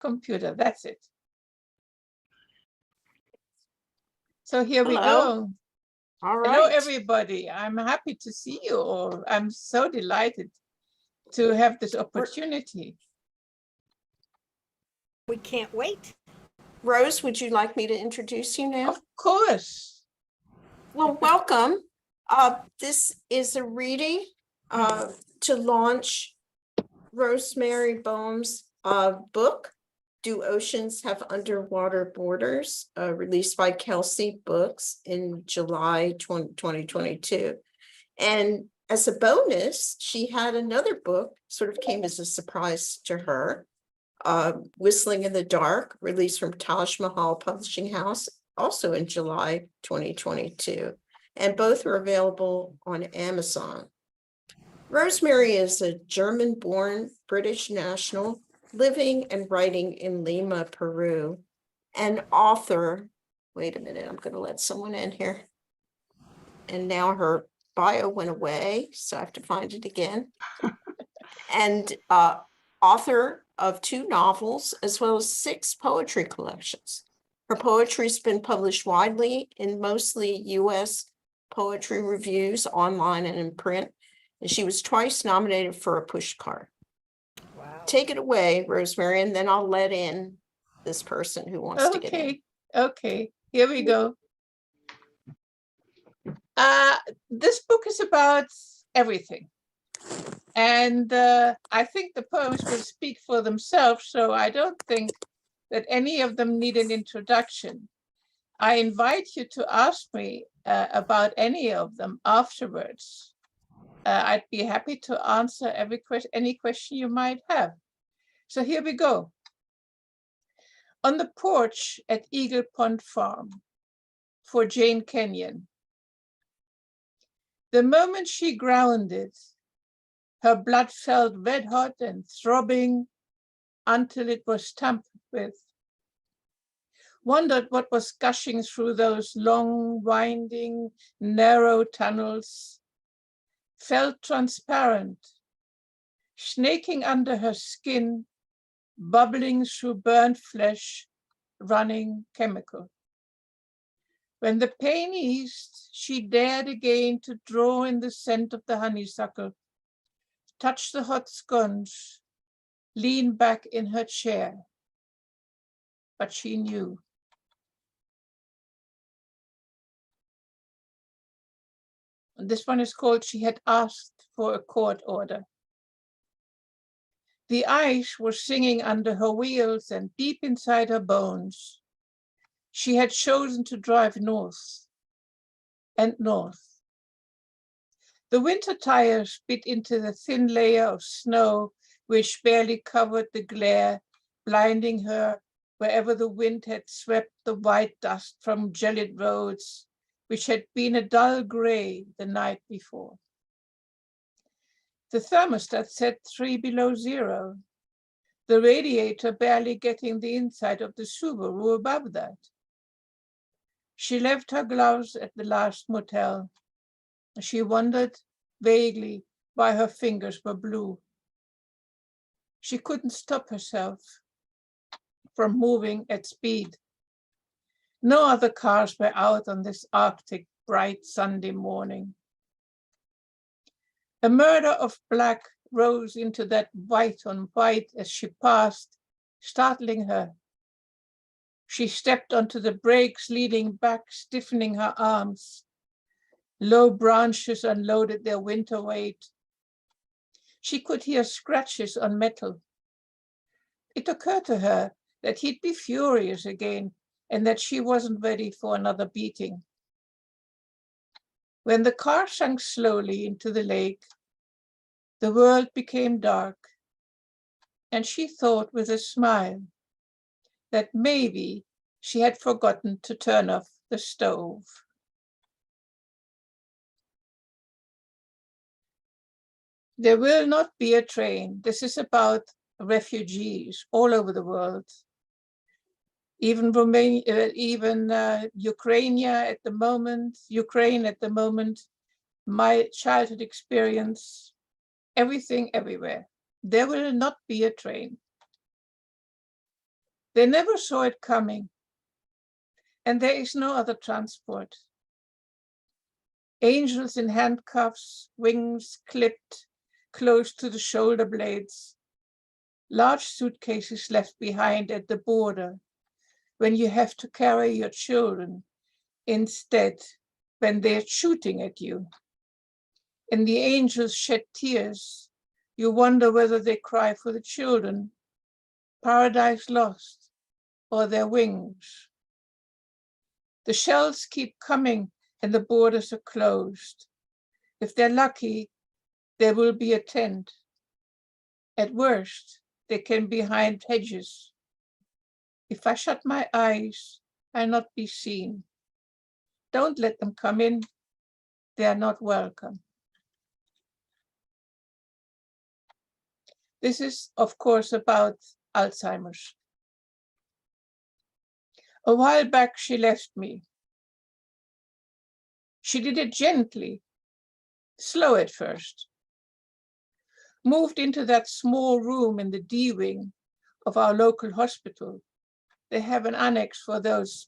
computer. That's it. So here we Hello. go. All right. Hello, everybody. I'm happy to see you all. I'm so delighted to have this opportunity. We can't wait. Rose, would you like me to introduce you now? Of course. Well, welcome. This is a reading to launch Rose Mary Boehm's book, Do Oceans Have Underwater Borders, released by Kelsey Books in July 2022. And as a bonus, she had another book, sort of came as a surprise to her, Whistling in the Dark, released from Taj Mahal Publishing House, also in July 2022. And both are available on Amazon. Rose Mary is a German-born British national living and writing in Lima, Peru, and author. Wait a minute, I'm going to let someone in here. And now her bio went away, so I have to find it again. And author of 2 novels, as well as 6 poetry collections. Her poetry's been published widely in mostly U.S. poetry reviews, online and in print. And she was twice nominated for a Pushcart. Wow. Take it away, Rosemary, and then I'll let in this person who wants to get in. Okay, here we go. This book is about everything. And I think the poems will speak for themselves, so I don't think that any of them need an introduction. I invite you to ask me about any of them afterwards. I'd be happy to answer any question you might have. So here we go. On the porch at Eagle Pond Farm for Jane Kenyon. The moment she grounded, her blood felt red hot and throbbing until it was tampered with. Wondered what was gushing through those long, winding, narrow tunnels. Felt transparent, snaking under her skin, bubbling through burnt flesh, running chemical. When the pain eased, she dared again to draw in the scent of the honeysuckle, touch the hot scones, lean back in her chair. But she knew. And this one is called She Had Asked for a Court Order. The ice was singing under her wheels and deep inside her bones. She had chosen to drive north and north. The winter tires bit into the thin layer of snow which barely covered the glare, blinding her wherever the wind had swept the white dust from gelid roads, which had been a dull gray the night before. The thermostat said 3 below zero, the radiator barely getting the inside of the Subaru above that. She left her gloves at the last motel. She wondered vaguely why her fingers were blue. She couldn't stop herself from moving at speed. No other cars were out on this Arctic, bright Sunday morning. A murder of black rose into that white on white as she passed, startling her. She stepped onto the brakes, leaning back, stiffening her arms. Low branches unloaded their winter weight. She could hear scratches on metal. It occurred to her that he'd be furious again and that she wasn't ready for another beating. When the car sank slowly into the lake, the world became dark, and she thought with a smile that maybe she had forgotten to turn off the stove. There will not be a train. This is about refugees all over the world. Even Romania, Ukraine at the moment, my childhood experience, everything, everywhere. There will not be a train. They never saw it coming, and there is no other transport. Angels in handcuffs, wings clipped close to the shoulder blades, large suitcases left behind at the border when you have to carry your children instead when they're shooting at you. And the angels shed tears. You wonder whether they cry for the children, paradise lost, or their wings. The shells keep coming and the borders are closed. If they're lucky, there will be a tent. At worst, they can be behind hedges. If I shut my eyes, I'll not be seen. Don't let them come in. They are not welcome. This is, of course, about Alzheimer's. A while back, she left me. She did it gently, slow at first. Moved into that small room in the D wing of our local hospital. They have an annex for those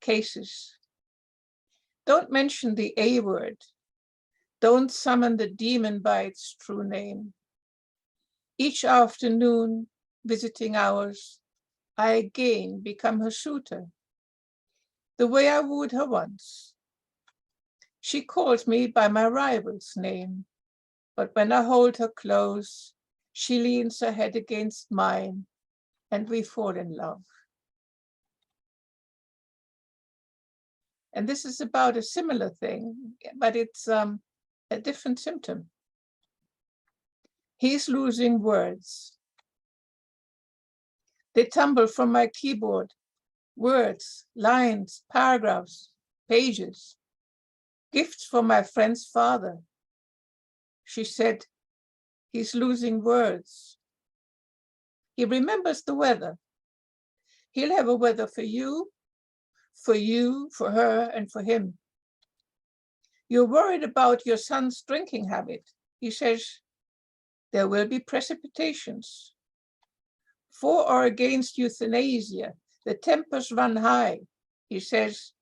cases. Don't mention the A word. Don't summon the demon by its true name. Each afternoon, visiting hours, I again become her suitor, the way I wooed her once. She calls me by my rival's name, but when I hold her close, she leans her head against mine, and we fall in love. And this is about a similar thing, but it's a different symptom. He's losing words. They tumble from my keyboard, words, lines, paragraphs, pages, gifts from my friend's father. She said, he's losing words. He remembers the weather. He'll have a weather for you, for her, and for him. You're worried about your son's drinking habit. He says, there will be precipitations. For or against euthanasia, the tempers run high. He says,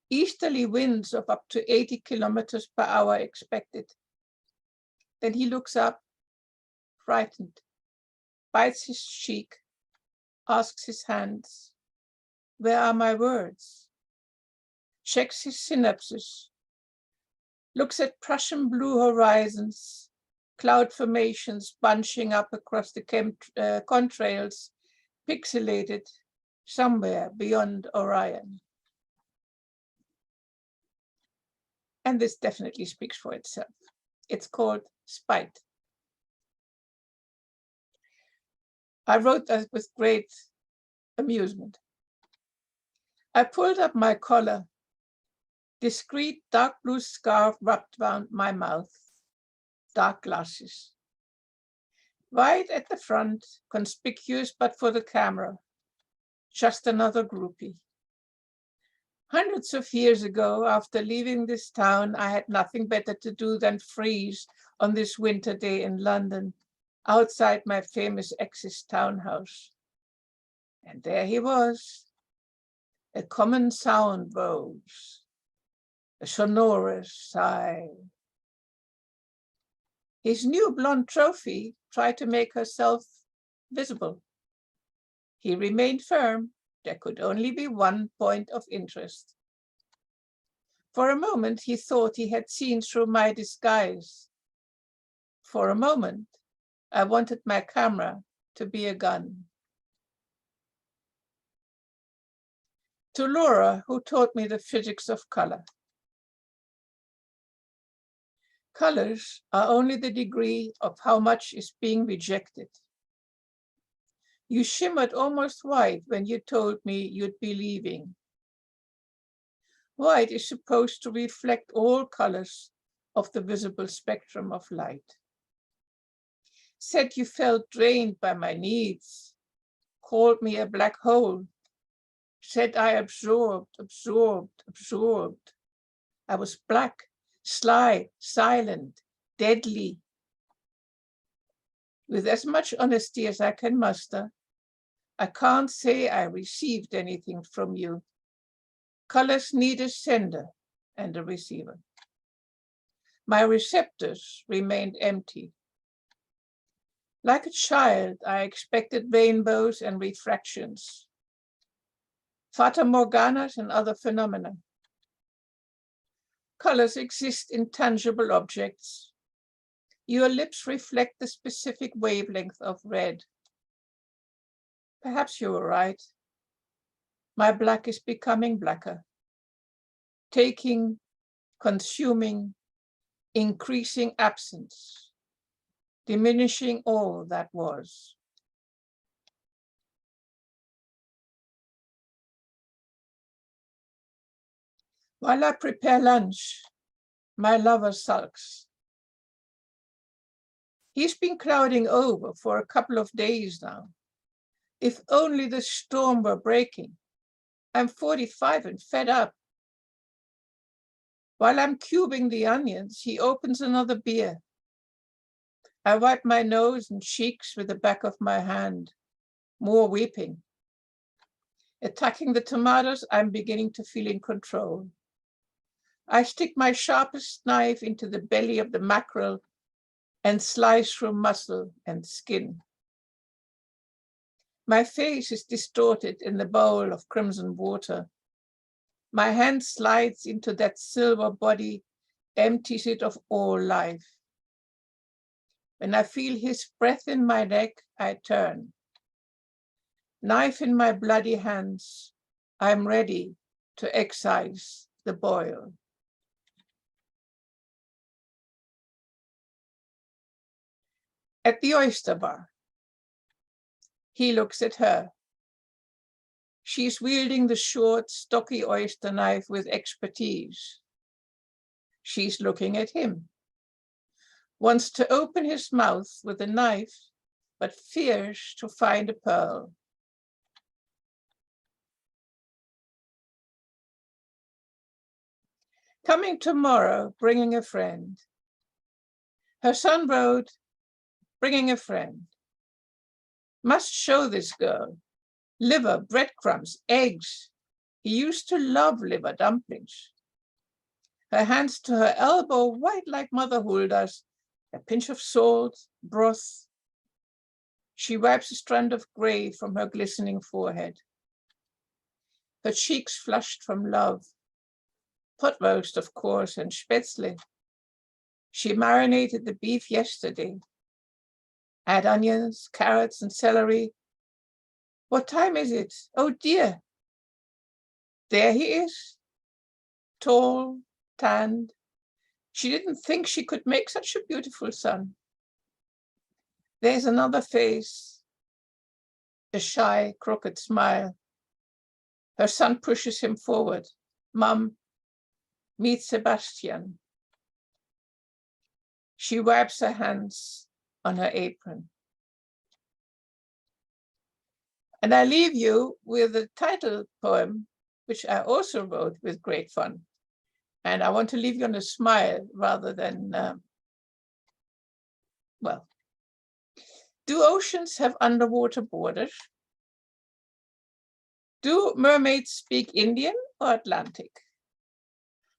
easterly winds of up to 80 kilometers per hour expected. Then he looks up, frightened, bites his cheek, asks his hands, where are my words? Checks his synapses, looks at Prussian blue horizons, cloud formations bunching up across the contrails, pixelated somewhere beyond Orion. And this definitely speaks for itself. It's called Spite. I wrote that with great amusement. I pulled up my collar, discreet dark blue scarf wrapped around my mouth, dark glasses. Wide at the front, conspicuous but for the camera, just another groupie. Hundreds of years ago, after leaving this town, I had nothing better to do than freeze on this winter day in London, outside my famous ex's townhouse. And there he was. A common sound rose, a sonorous sigh. His new blonde trophy tried to make herself visible. He remained firm. There could only be one point of interest. For a moment, he thought he had seen through my disguise. For a moment, I wanted my camera to be a gun. To Laura, who taught me the physics of color. Colors are only the degree of how much is being rejected. You shimmered almost white when you told me you'd be leaving. White is supposed to reflect all colors of the visible spectrum of light. Said you felt drained by my needs, called me a black hole, said I absorbed. I was black, sly, silent, deadly. With as much honesty as I can muster, I can't say I received anything from you. Colors need a sender and a receiver. My receptors remained empty. Like a child, I expected rainbows and refractions, fata morganas and other phenomena. Colors exist in tangible objects. Your lips reflect the specific wavelength of red. Perhaps you were right. My black is becoming blacker, taking, consuming, increasing absence, diminishing all that was. While I prepare lunch, my lover sulks. He's been clouding over for a couple of days now. If only the storm were breaking. I'm 45 and fed up. While I'm cubing the onions, he opens another beer. I wipe my nose and cheeks with the back of my hand. More weeping. Attacking the tomatoes, I'm beginning to feel in control. I stick my sharpest knife into the belly of the mackerel and slice through muscle and skin. My face is distorted in the bowl of crimson water. My hand slides into that silver body, empties it of all life. When I feel his breath in my neck, I turn. Knife in my bloody hands, I'm ready to excise the boil. At the oyster bar, he looks at her. She's wielding the short, stocky oyster knife with expertise. She's looking at him. Wants to open his mouth with a knife, but fears to find a pearl. Coming tomorrow, bringing a friend. Her son wrote, bringing a friend. Must show this girl. Liver, breadcrumbs, eggs. He used to love liver dumplings. Her hands to her elbow, white like Mother Hulda's, a pinch of salt, broth. She wipes a strand of gray from her glistening forehead. Her cheeks flushed from love. Pot roast, of course, and spätzle. She marinated the beef yesterday. Add onions, carrots, and celery. What time is it? Oh dear. There he is, tall, tanned. She didn't think she could make such a beautiful son. There's another face, a shy, crooked smile. Her son pushes him forward. Mom, meet Sebastian. She wipes her hands on her apron. And I leave you with a title poem, which I also wrote with great fun. And I want to leave you on a smile rather than, well. Do oceans have underwater borders? Do mermaids speak Indian or Atlantic?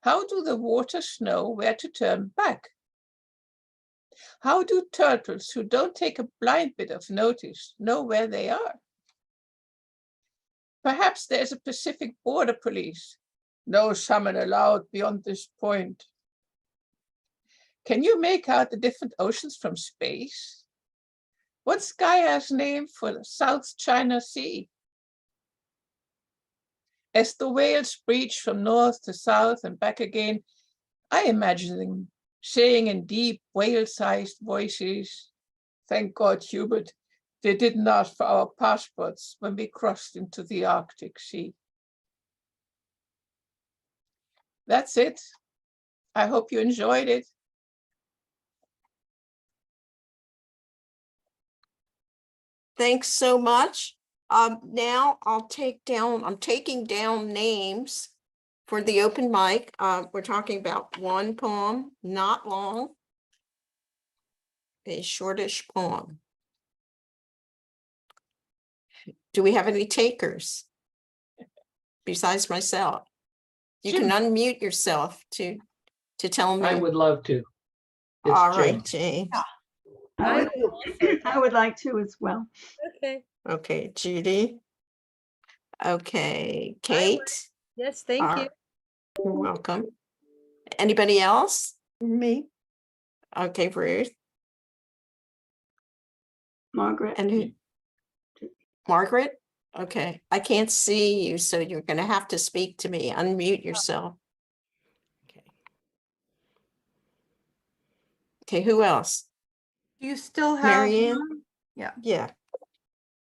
How do the waters know where to turn back? How do turtles who don't take a blind bit of notice know where they are? Perhaps there's a Pacific border police. No salmon allowed beyond this point. Can you make out the different oceans from space? What's Gaia's name for the South China Sea? As the whales breach from north to south and back again, I imagine them saying in deep whale-sized voices, thank God, Hubert, they didn't ask for our passports when we crossed into the Arctic Sea. That's it. I hope you enjoyed it. Thanks so much. Now I'm taking down names for the open mic. We're talking about one poem, not long, a shortish poem. Do we have any takers? Besides myself? You can Jim. unmute yourself to tell me. I would love to. It's All Jim. right, Jane. I will also. I would like to as well. Okay. Okay, Judy. Okay, Kate. Yes, thank you. All- You're welcome. Anybody else? Me? Okay, Ruth. Margaret. And who? Margaret? Okay, I can't see you, so you're gonna have to speak to me. Unmute yourself. Okay. Okay, who else? Do you still have? Marianne? one? Yeah, Yeah,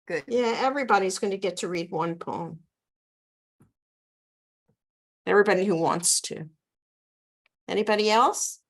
good. yeah, everybody's gonna get to read one poem. Everybody who wants to. Anybody else?